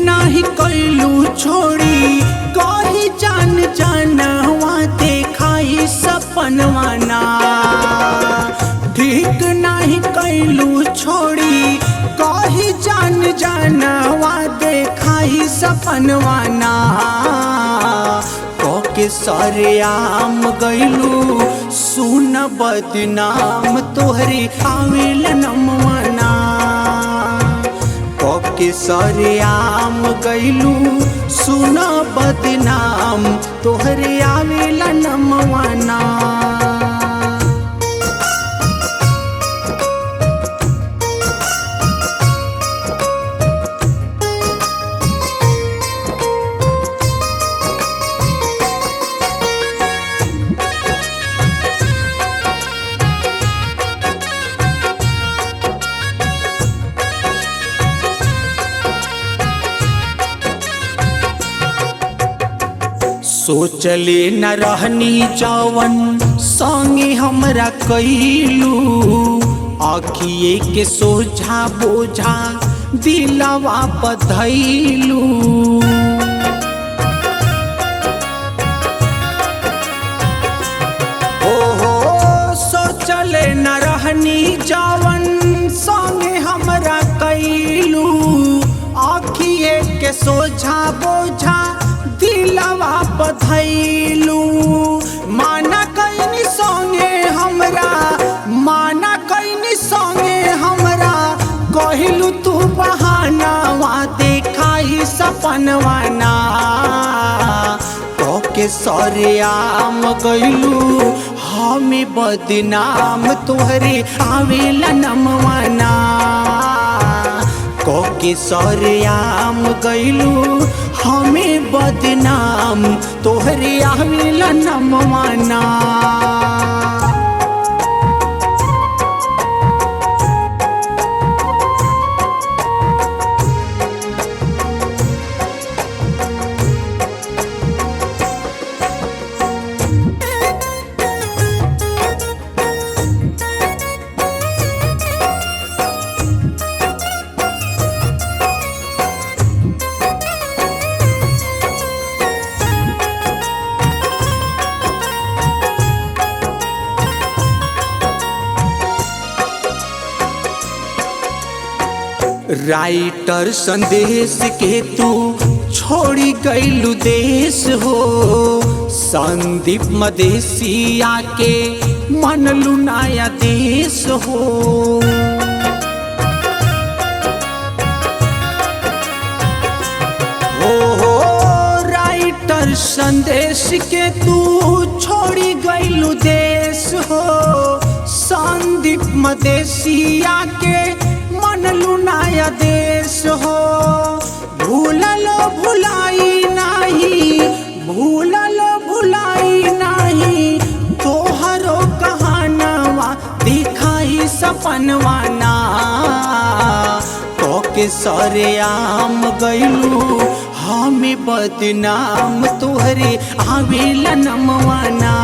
नाही कैलू छोड़ी कही जान जानवा देखाई सपनवाना। ठीक नहीं कैलू छोड़ी कही जान जानवा देखाई सपनवाना। के सरेआम गैलू सुन बदनाम तोहरी आवेल नमवाना। के सरेआम गैलू सुन बदनाम तोहरी आवेल नमवाना। सोचले न रहनी जवन संगे हमरा कैलू। आखिए के सोझा बोझा दिलवा बधैलू। ओहो सोचले न रहनी जवन संगे हमरा कैलू। आखिए के सोझा बोझा दिलवा बधैलू। माना कैनी संगे हमरा माना कैनी संगे हमरा कहलू तू बहानावा देखाई सपनवाना। के सरेआम गैलू हमें बदनाम तोहरे आवेला नमवाना। के सरेआम गैलू हमें बदनाम तोहरे आवेला नमवाना। राइटर संदेश के तू छोड़ी गैलू देश हो। संदीप मदेशिया के मनलू नया देश हो। राइटर संदेश के तू छोड़ी गैलू देश हो। संदीप मदेशिया के मनलू नया देश हो। भूललो भुलाई नहीं तोहरो कहानवा दिखाई सपनवाना। के सरेआम गैलू हमें बदनाम तोहरे आवेला नमवाना।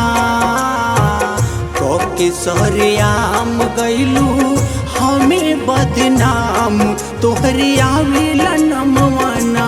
के सरेआम गैलू हमें बदनाम तोहरे आवेला नमवाना।